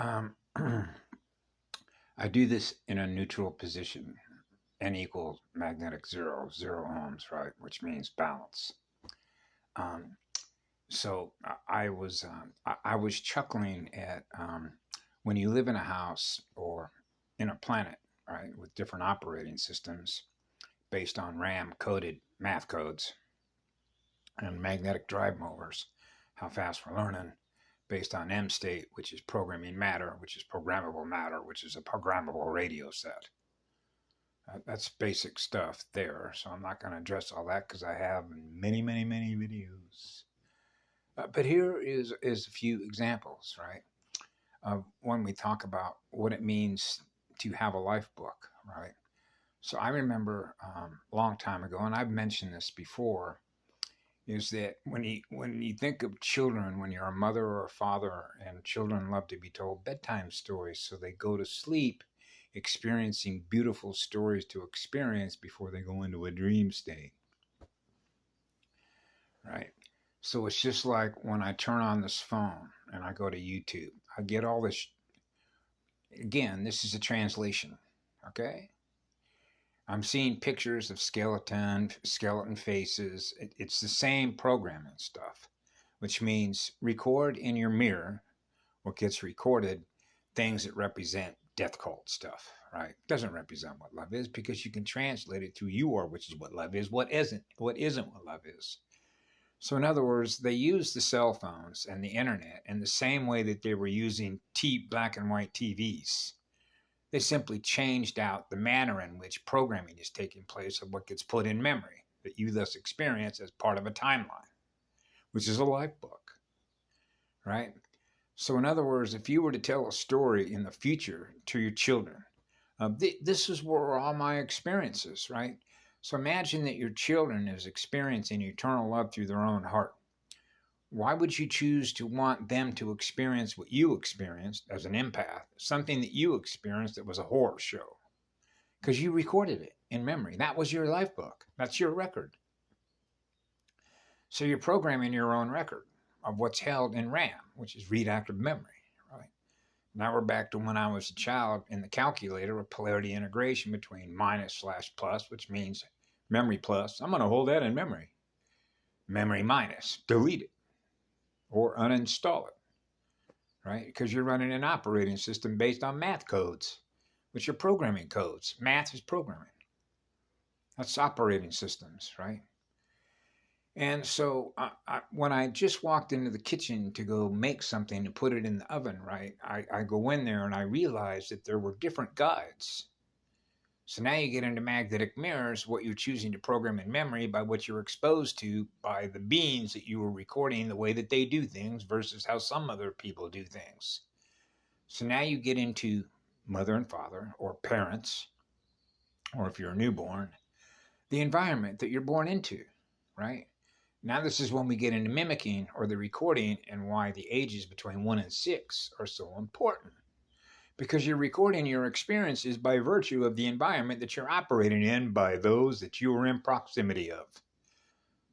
Um, I do this in a neutral position. N equals magnetic zero, 0 ohms, right? Which means balance. Um, I was chuckling at when you live in a house or in a planet, right, with different operating systems based on RAM coded math codes and magnetic drive motors, how fast we're learning, based on M state, which is programming matter, which is programmable matter, which is a programmable radio set. That's basic stuff there. So I'm not going to address all that because I have many, many, many videos. But here is a few examples, right? When we talk about what it means to have a life book, right? So I remember a long time ago, and I've mentioned this before, is that when you think of children, when you're a mother or a father, and children love to be told bedtime stories, so they go to sleep experiencing beautiful stories to experience before they go into a dream state, right? So it's just like when I turn on this phone and I go to YouTube, I get all this. Again, this is a translation, okay? I'm seeing pictures of skeleton faces. It's the same programming stuff, which means record in your mirror what gets recorded, things that represent death cult stuff, right? Doesn't represent what love is because you can translate it to your, which is what love is. What isn't what love is. So in other words, they use the cell phones and the internet in the same way that they were using black and white TVs. They simply changed out the manner in which programming is taking place of what gets put in memory that you thus experience as part of a timeline, which is a life book, right? So in other words, if you were to tell a story in the future to your children, this is where all my experiences, right? So imagine that your children is experiencing eternal love through their own heart. Why would you choose to want them to experience what you experienced as an empath, something that you experienced that was a horror show? Because you recorded it in memory. That was your life book. That's your record. So you're programming your own record of what's held in RAM, which is read active memory, right? Now we're back to when I was a child in the calculator of polarity integration between minus/plus, which means memory plus. I'm going to hold that in memory. Memory minus, delete it or uninstall it, right? Because you're running an operating system based on math codes, which are programming codes. Math is programming. That's operating systems, right? And so when I just walked into the kitchen to go make something to put it in the oven, right, I go in there and I realized that there were different guides. So now you get into magnetic mirrors, what you're choosing to program in memory by what you're exposed to by the beings that you were recording, the way that they do things versus how some other people do things. So now you get into mother and father or parents, or if you're a newborn, the environment that you're born into, right? Now this is when we get into mimicking or the recording and why the ages between 1 and 6 are so important. Because you're recording your experiences by virtue of the environment that you're operating in by those that you are in proximity of.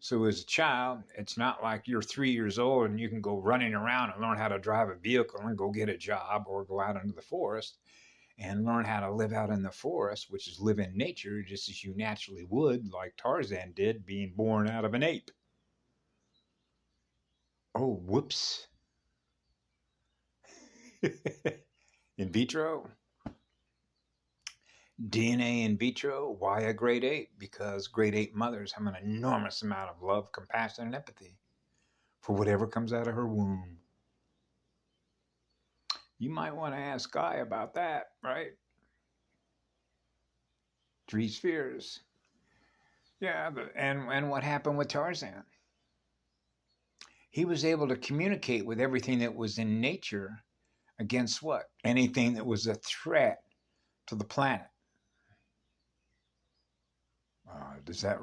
So as a child, it's not like you're 3 years old and you can go running around and learn how to drive a vehicle and go get a job or go out into the forest and learn how to live out in the forest, which is live in nature just as you naturally would, like Tarzan did, being born out of an ape. Oh, whoops. In vitro? DNA in vitro? Why a great ape? Because great ape mothers have an enormous amount of love, compassion, and empathy for whatever comes out of her womb. You might want to ask Guy about that, right? Three spheres. Yeah, and what happened with Tarzan? He was able to communicate with everything that was in nature against what? Anything that was a threat to the planet. Does that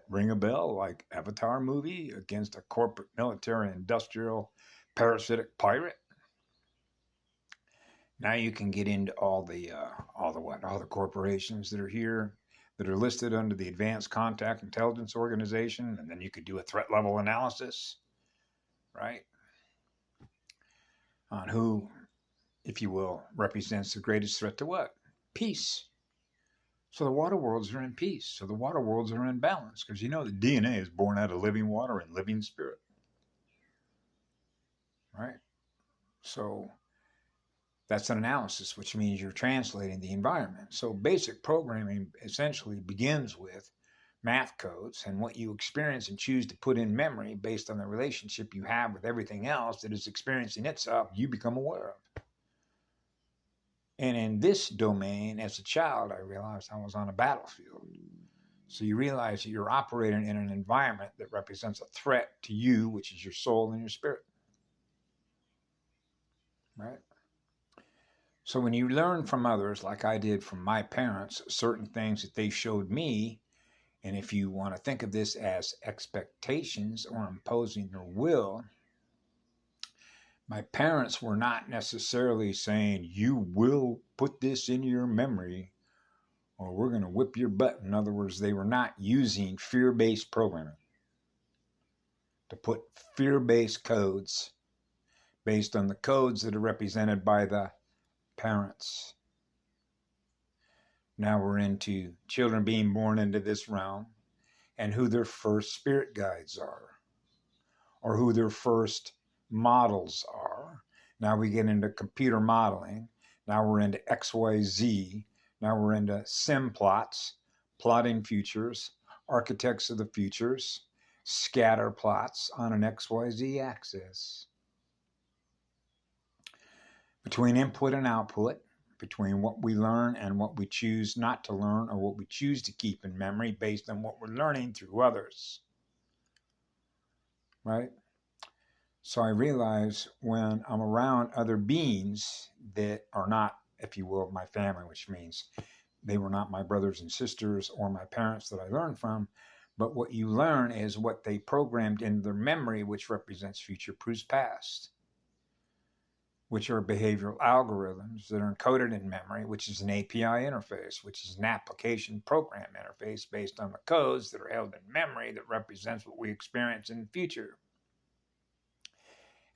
ring a bell? Like Avatar movie against a corporate, military, industrial, parasitic pirate? Now you can get into all the corporations that are here that are listed under the Advanced Contact Intelligence Organization, and then you could do a threat level analysis, right? On who if you will, represents the greatest threat to what? Peace. So the water worlds are in peace. So the water worlds are in balance because you know the DNA is born out of living water and living spirit. Right? So that's an analysis, which means you're translating the environment. So basic programming essentially begins with math codes and what you experience and choose to put in memory based on the relationship you have with everything else that is experiencing itself, you become aware of. And in this domain, as a child, I realized I was on a battlefield. So you realize that you're operating in an environment that represents a threat to you, which is your soul and your spirit. Right? So when you learn from others, like I did from my parents, certain things that they showed me, and if you want to think of this as expectations or imposing their will, my parents were not necessarily saying, you will put this in your memory or we're going to whip your butt. In other words, they were not using fear-based programming to put fear-based codes based on the codes that are represented by the parents. Now we're into children being born into this realm and who their first spirit guides are or who their first models are. Now we get into computer modeling. Now we're into XYZ. Now we're into sim plots, plotting futures, architects of the futures, scatter plots on an XYZ axis. Between input and output, between what we learn and what we choose not to learn or what we choose to keep in memory based on what we're learning through others. Right? So I realize when I'm around other beings that are not, if you will, my family, which means they were not my brothers and sisters or my parents that I learned from, but what you learn is what they programmed in their memory, which represents future proofs past, which are behavioral algorithms that are encoded in memory, which is an API interface, which is an application program interface based on the codes that are held in memory that represents what we experience in the future.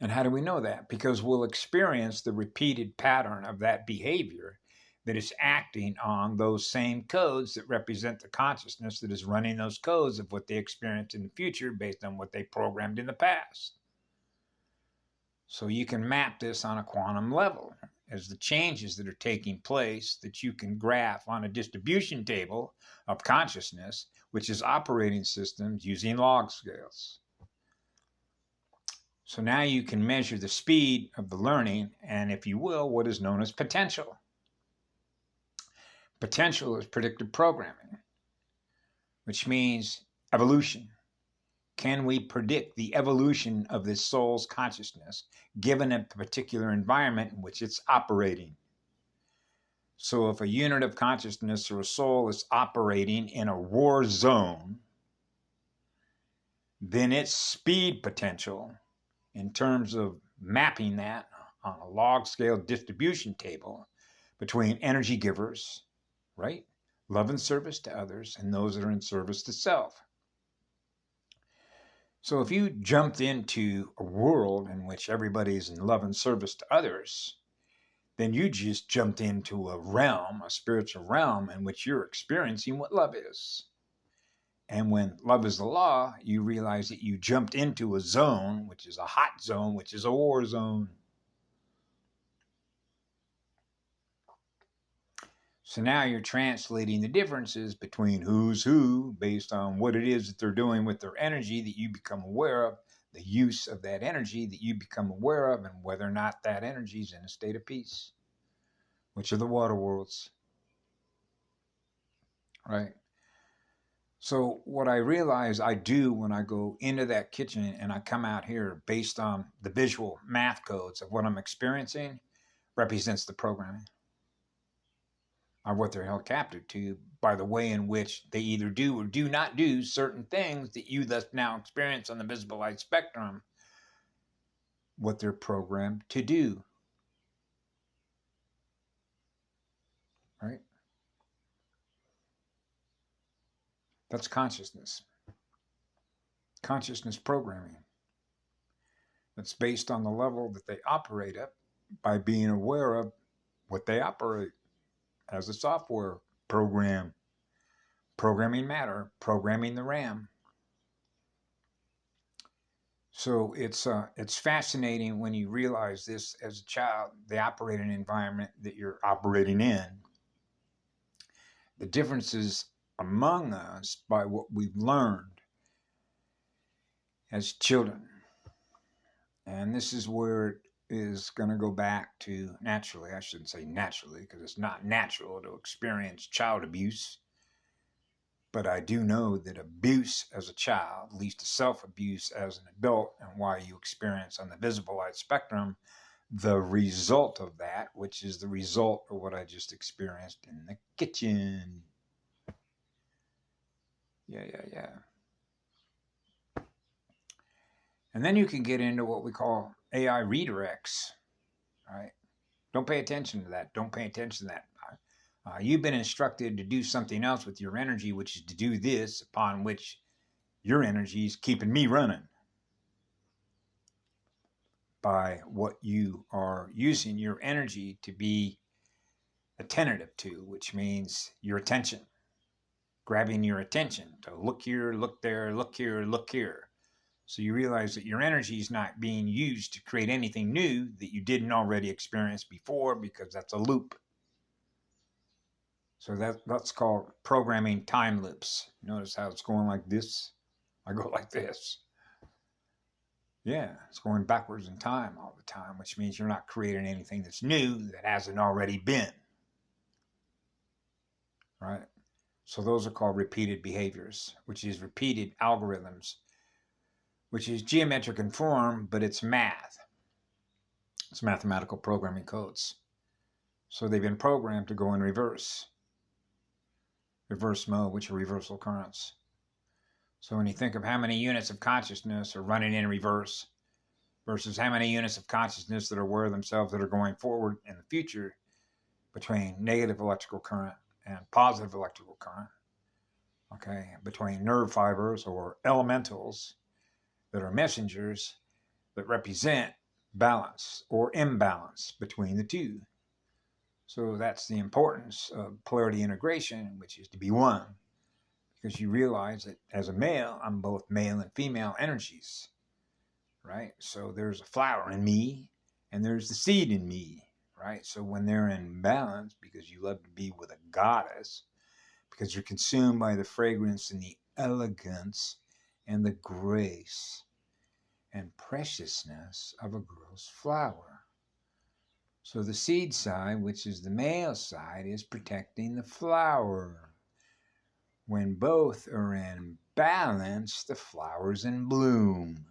And how do we know that? Because we'll experience the repeated pattern of that behavior that is acting on those same codes that represent the consciousness that is running those codes of what they experience in the future based on what they programmed in the past. So you can map this on a quantum level as the changes that are taking place that you can graph on a distribution table of consciousness, which is operating systems using log scales. So now you can measure the speed of the learning and, if you will, what is known as potential. Potential is predictive programming, which means evolution. Can we predict the evolution of this soul's consciousness given a particular environment in which it's operating? So if a unit of consciousness or a soul is operating in a war zone, then its speed potential, in terms of mapping that on a log scale distribution table between energy givers, right? Love and service to others, and those that are in service to self. So if you jumped into a world in which everybody is in love and service to others, then you just jumped into a realm, a spiritual realm in which you're experiencing what love is. And when love is the law, you realize that you jumped into a zone, which is a hot zone, which is a war zone. So now you're translating the differences between who's who based on what it is that they're doing with their energy that you become aware of, the use of that energy that you become aware of, and whether or not that energy is in a state of peace, which are the water worlds. Right? So what I realize I do when I go into that kitchen and I come out here based on the visual math codes of what I'm experiencing represents the programming of what they're held captive to by the way in which they either do or do not do certain things that you thus now experience on the visible light spectrum, what they're programmed to do. Right? That's consciousness. Consciousness programming. That's based on the level that they operate at by being aware of what they operate as a software program, programming matter, programming the RAM. So it's fascinating when you realize this as a child, the operating environment that you're operating in, the differences among us by what we've learned as children. And this is where it is going to go back to naturally. I shouldn't say naturally because it's not natural to experience child abuse. But I do know that abuse as a child leads to self-abuse as an adult, and why you experience on the visible light spectrum the result of that, which is the result of what I just experienced in the kitchen. Yeah. And then you can get into what we call AI redirects, right? Don't pay attention to that. Don't pay attention to that. You've been instructed to do something else with your energy, which is to do this, upon which your energy is keeping me running by what you are using your energy to be attentive to, which means your attention, grabbing your attention to look here, look there, look here, look here. So you realize that your energy is not being used to create anything new that you didn't already experience before, because that's a loop. So that's called programming time loops. Notice how it's going like this? I go like this. Yeah, it's going backwards in time all the time, which means you're not creating anything that's new that hasn't already been. Right? So those are called repeated behaviors, which is repeated algorithms, which is geometric in form, but it's math. It's mathematical programming codes. So they've been programmed to go in reverse mode, which are reversal currents. So when you think of how many units of consciousness are running in reverse versus how many units of consciousness that are aware of themselves that are going forward in the future, between negative electrical current and positive electrical current, okay, between nerve fibers or elementals that are messengers that represent balance or imbalance between the two. So that's the importance of polarity integration, which is to be one, because you realize that as a male, I'm both male and female energies, right? So there's a flower in me and there's the seed in me, right? So when they're in balance, because you love to be with a goddess, because you're consumed by the fragrance and the elegance and the grace and preciousness of a girl's flower. So the seed side, which is the male side, is protecting the flower. When both are in balance, the flower's in bloom.